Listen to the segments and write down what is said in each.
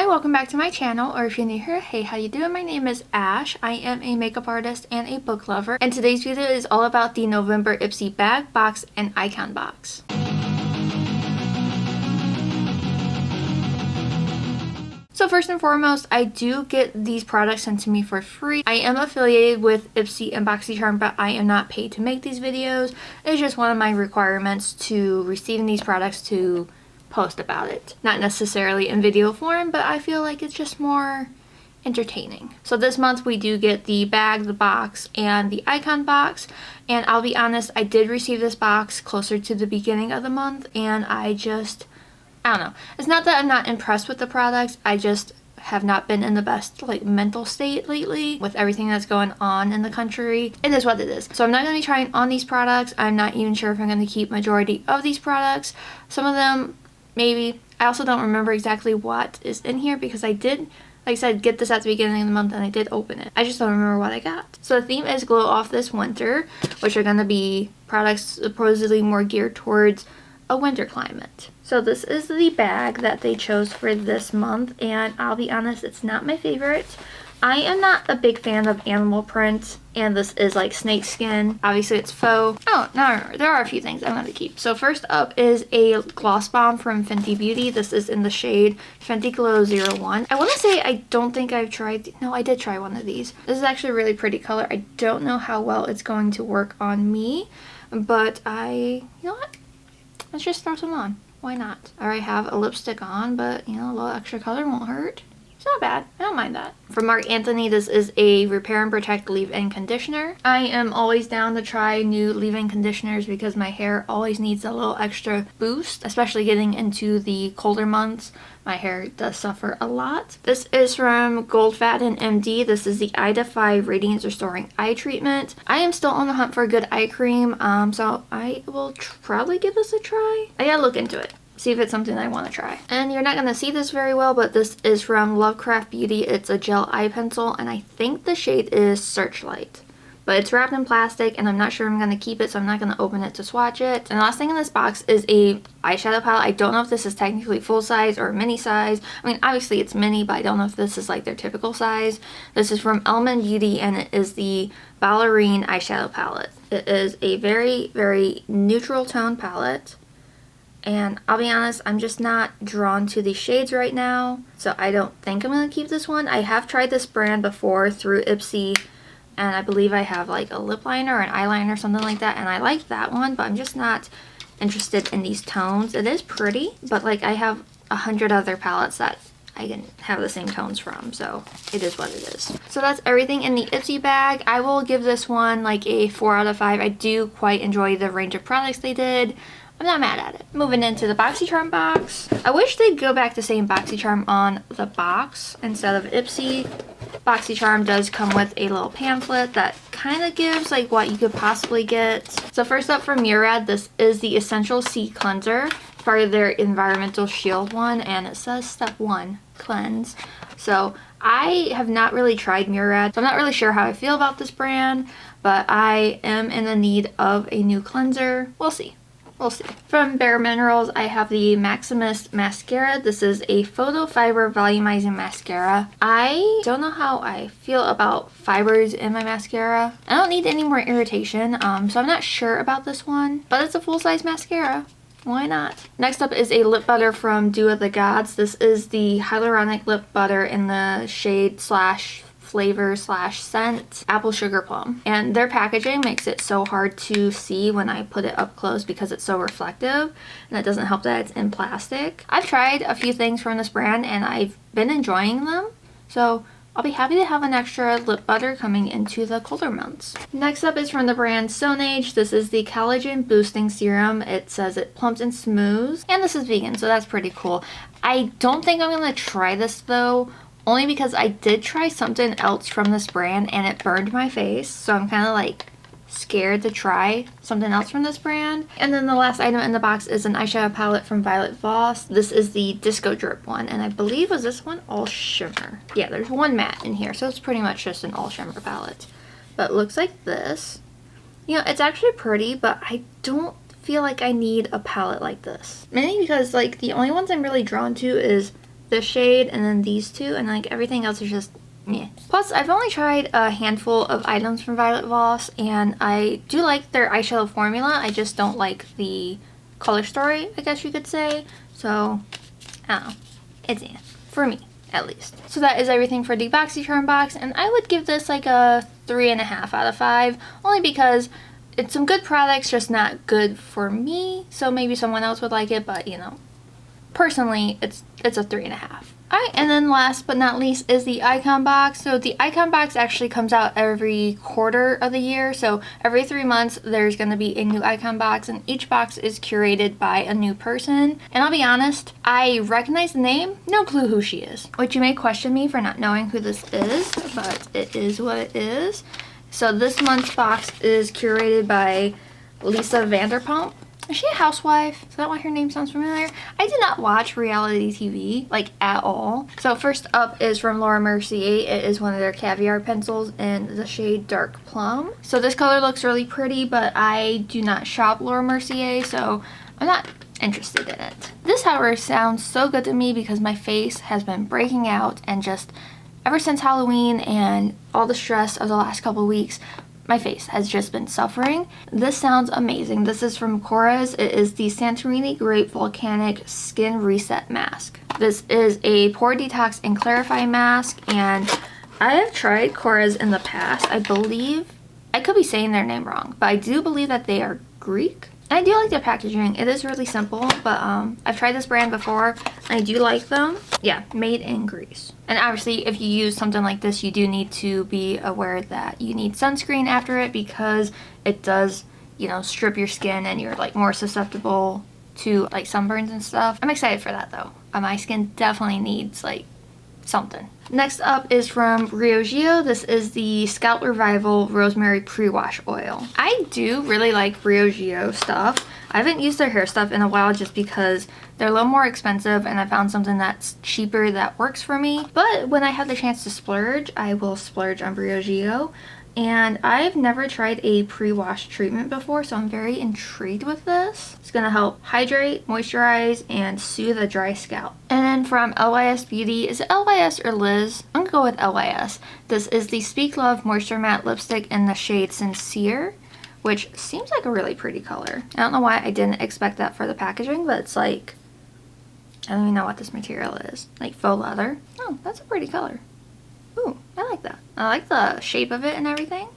welcome back to my channel, or if you're new here, hey, how you doing? My name is Ash. I am a makeup artist and a book lover, and today's video is all about the November Ipsy bag, box, and icon box. So first and foremost, I do get these products sent to me for free. I am affiliated with Ipsy and BoxyCharm, but I am not paid to make these videos. It's just one of my requirements to receiving these products to post about it. Not necessarily in video form, but I feel like it's just more entertaining. So this month we do get the bag, the box, and the icon box. And I'll be honest, I did receive this box closer to the beginning of the month, and I don't know. It's not that I'm not impressed with the products, I just have not been in the best mental state lately with everything that's going on in the country. It is what it is. So I'm not going to be trying on these products. I'm not even sure if I'm going to keep majority of these products. Some of them maybe. I also don't remember exactly what is in here because I did, like I said, get this at the beginning of the month and I did open it. I just don't remember what I got. So the theme is Glow Off This Winter, which are going to be products supposedly more geared towards a winter climate. So this is the bag that they chose for this month, and I'll be honest, it's not my favorite. I am not a big fan of animal print, and this is like snake skin. Obviously it's faux. Oh, now I remember. There are a few things I'm going to keep. So first up is a gloss bomb from Fenty Beauty. This is in the shade Fenty Glow 01. I want to say I don't think I've tried. No, I did try one of these. This is actually a really pretty color. I don't know how well it's going to work on me, but you know what? Let's just throw some on. Why not? I already have a lipstick on, but you know, a little extra color won't hurt. It's not bad. I don't mind that. From Marc Anthony, this is a Repair and Protect leave-in conditioner. I am always down to try new leave-in conditioners because my hair always needs a little extra boost, especially getting into the colder months. My hair does suffer a lot. This is from Goldfaden MD. This is the Eye Defy Radiance Restoring Eye Treatment. I am still on the hunt for a good eye cream, so I will probably give this a try. I gotta look into it. See if it's something I want to try. And you're not going to see this very well, but this is from Lovecraft Beauty. It's a gel eye pencil, and I think the shade is Searchlight. But it's wrapped in plastic, and I'm not sure I'm going to keep it, so I'm not going to open it to swatch it. And the last thing in this box is a eyeshadow palette. I don't know if this is technically full size or mini size. I mean, obviously it's mini, but I don't know if this is like their typical size. This is from Element Beauty, and it is the Ballerine eyeshadow palette. It is a very, very neutral tone palette. And I'll be honest, I'm just not drawn to these shades right now, so I don't think I'm going to keep this one. I have tried this brand before through Ipsy, and I believe I have like a lip liner or an eyeliner or something like that, and I like that one, but I'm just not interested in these tones. It is pretty, but like I have 100 other palettes that I can have the same tones from, so it is what it is. So that's everything in the Ipsy bag. I will give this one like a 4 out of 5. I do quite enjoy the range of products they did. I'm not mad at it. Moving into the BoxyCharm box. I wish they'd go back to saying BoxyCharm on the box instead of Ipsy. BoxyCharm does come with a little pamphlet that kind of gives like what you could possibly get. So first up from Murad, this is the Essential C Cleanser, part of their Environmental Shield one, and it says step 1, cleanse. So I have not really tried Murad, so I'm not really sure how I feel about this brand, but I am in the need of a new cleanser. We'll see. We'll see. From Bare Minerals, I have the Maximus Mascara. This is a photo fiber volumizing mascara. I don't know how I feel about fibers in my mascara. I don't need any more irritation, so I'm not sure about this one, but it's a full-size mascara. Why not? Next up is a lip butter from Dew of the Gods. This is the hyaluronic lip butter in the shade slash flavor slash scent Apple Sugar Plum, and their packaging makes it so hard to see when I put it up close because it's so reflective, and it doesn't help that it's in plastic. I've tried a few things from this brand and I've been enjoying them, so I'll be happy to have an extra lip butter coming into the colder months. Next up is from the brand Stonage. This is the Collagen Boosting Serum. It says it plumps and smooths, and this is vegan, so that's pretty cool. I don't think I'm gonna try this though, only because I did try something else from this brand and it burned my face, so I'm kind of like scared to try something else from this brand. And then the last item in the box is an eyeshadow palette from Violet Voss. This is the Disco Drip one, and I believe was this one all shimmer. Yeah, there's one matte in here, so it's pretty much just an all shimmer palette. But it looks like this. You know, it's actually pretty, but I don't feel like I need a palette like this. Mainly because like the only ones I'm really drawn to is this shade and then these two, and like everything else is just yeah. Plus, I've only tried a handful of items from Violet Voss, and I do like their eyeshadow formula. I just don't like the color story, I guess you could say. So, I don't know. It's for me, at least. So that is everything for the BoxyCharm box, and I would give this like a 3.5 out of 5, only because it's some good products, just not good for me. So maybe someone else would like it, but you know, personally, it's a 3.5. Alright, and then last but not least is the icon box. So the icon box actually comes out every quarter of the year. So every 3 months there's going to be a new icon box, and each box is curated by a new person. And I'll be honest, I recognize the name, no clue who she is. Which you may question me for not knowing who this is, but it is what it is. So this month's box is curated by Lisa Vanderpump. Is she a housewife? Is that why her name sounds familiar? I did not watch reality TV, like, at all. So first up is from Laura Mercier. It is one of their caviar pencils in the shade Dark Plum. So this color looks really pretty, but I do not shop Laura Mercier, so I'm not interested in it. This, however, sounds so good to me because my face has been breaking out, and just ever since Halloween and all the stress of the last couple of weeks, my face has just been suffering. This sounds amazing. This is from Korres. It is the Santorini Grape Volcanic Skin Reset Mask. This is a pore detox and clarifying mask, and I have tried Korres in the past. I believe, I could be saying their name wrong, but I do believe that they are Greek. I do like their packaging. It is really simple, but I've tried this brand before, and I do like them. Yeah, made in Greece. And obviously, if you use something like this, you do need to be aware that you need sunscreen after it, because it does, you know, strip your skin and you're like more susceptible to like sunburns and stuff. I'm excited for that though. My skin definitely needs like something. Next up is from Briogeo. This is the Scalp Revival Rosemary Pre-Wash Oil. I do really like Briogeo stuff. I haven't used their hair stuff in a while just because they're a little more expensive, and I found something that's cheaper that works for me. But when I have the chance to splurge, I will splurge on Briogeo. And I've never tried a pre-wash treatment before, so I'm very intrigued with this. It's gonna help hydrate, moisturize, and soothe a dry scalp. And then from LYS Beauty, is it LYS or Liz? I'm gonna go with LYS. This is the Speak Love Moisture Matte Lipstick in the shade Sincere, which seems like a really pretty color. I don't know why I didn't expect that for the packaging, but it's like, I don't even know what this material is. Like faux leather. Oh, that's a pretty color. Ooh, I like that. I like the shape of it and everything.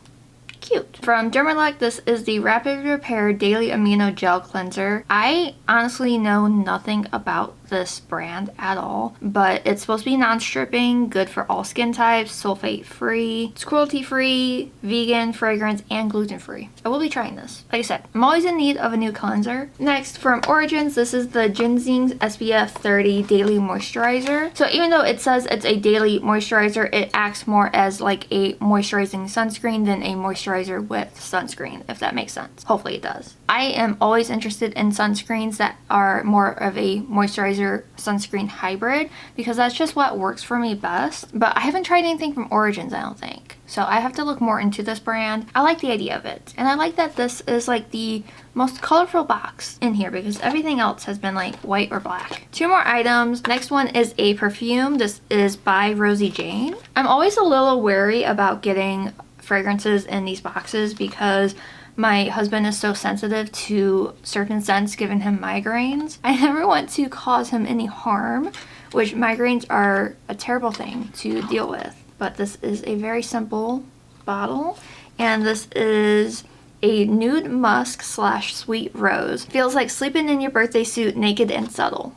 Cute. From Dermalect, this is the Rapid Repair Daily Amino Gel Cleanser. I honestly know nothing about this brand at all, but it's supposed to be non-stripping, good for all skin types, sulfate-free, it's cruelty-free, vegan, fragrance, and gluten-free. I will be trying this. Like I said, I'm always in need of a new cleanser. Next, from Origins, this is the Ginseng SPF 30 Daily Moisturizer. So even though it says it's a daily moisturizer, it acts more as like a moisturizing sunscreen than a moisturizer with sunscreen, if that makes sense. Hopefully it does. I am always interested in sunscreens that are more of a moisturizer sunscreen hybrid, because that's just what works for me best. But I haven't tried anything from Origins, I don't think. So I have to look more into this brand. I like the idea of it. And I like that this is like the most colorful box in here, because everything else has been like white or black. 2 more items. Next one is a perfume. This is by Rosie Jane. I'm always a little wary about getting fragrances in these boxes because my husband is so sensitive to certain scents, giving him migraines. I never want to cause him any harm, which migraines are a terrible thing to deal with. But this is a very simple bottle, and this is a nude musk / sweet rose. Feels like sleeping in your birthday suit, naked and subtle.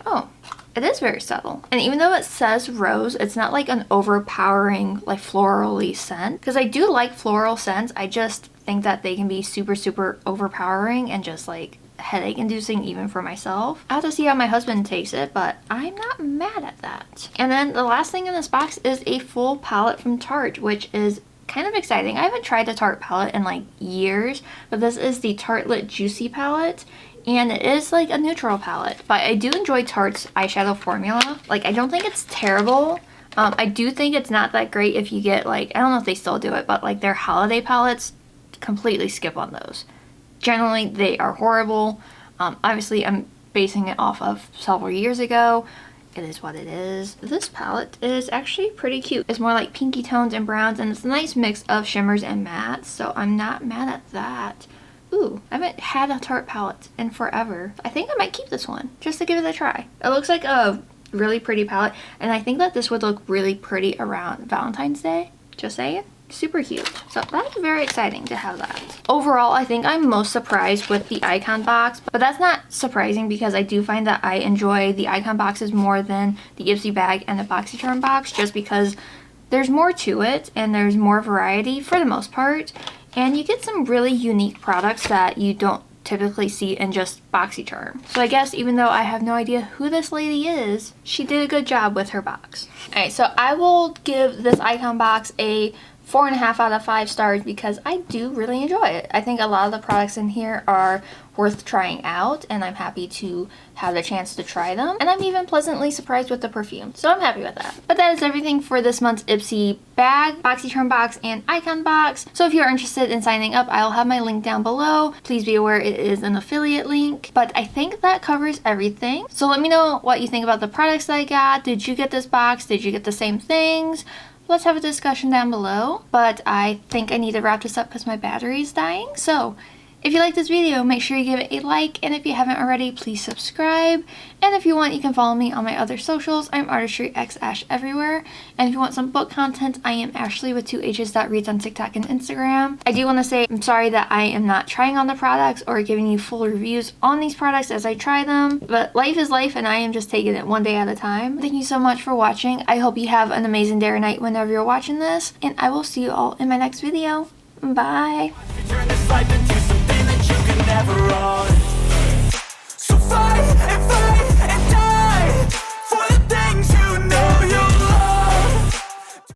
Oh. It is very subtle. And even though it says rose, it's not like an overpowering, like florally scent. Because I do like floral scents. I just think that they can be super, super overpowering and just like headache inducing even for myself. I have to see how my husband takes it, but I'm not mad at that. And then the last thing in this box is a full palette from Tarte, which is kind of exciting. I haven't tried the Tarte palette in like years, but this is the Tartelette Juicy palette. And it is like a neutral palette, but I do enjoy Tarte's eyeshadow formula. Like, I don't think it's terrible. I do think it's not that great if you get like, I don't know if they still do it, but like their holiday palettes, completely skip on those. Generally, they are horrible. Obviously, I'm basing it off of several years ago. It is what it is. This palette is actually pretty cute. It's more like pinky tones and browns, and it's a nice mix of shimmers and mattes, so I'm not mad at that. Ooh, I haven't had a Tarte palette in forever. I think I might keep this one just to give it a try. It looks like a really pretty palette, and I think that this would look really pretty around Valentine's Day. Just saying. Super cute. So that's very exciting to have that. Overall, I think I'm most surprised with the icon box, but that's not surprising because I do find that I enjoy the icon boxes more than the Ipsy bag and the BoxyCharm box, just because there's more to it and there's more variety for the most part, and you get some really unique products that you don't typically see in just BoxyCharm. So I guess even though I have no idea who this lady is, she did a good job with her box. Alright, so I will give this icon box a 4.5 out of 5 stars because I do really enjoy it. I think a lot of the products in here are worth trying out, and I'm happy to have the chance to try them. And I'm even pleasantly surprised with the perfume, so I'm happy with that. But that is everything for this month's Ipsy bag, BoxyCharm box, and icon box. So if you're interested in signing up, I'll have my link down below. Please be aware it is an affiliate link. But I think that covers everything. So let me know what you think about the products that I got. Did you get this box? Did you get the same things? Let's have a discussion down below. But I think I need to wrap this up because my battery is dying. So if you like this video, make sure you give it a like, and if you haven't already, please subscribe. And if you want, you can follow me on my other socials. I'm artistryxashh everywhere. And if you want some book content, I am Ashley with 2h's.reads on TikTok and Instagram. I do want to say I'm sorry that I am not trying on the products or giving you full reviews on these products as I try them, but life is life and I am just taking it one day at a time. Thank you so much for watching. I hope you have an amazing day or night whenever you're watching this, and I will see you all in my next video. Bye. Turn this life into something that you can never own.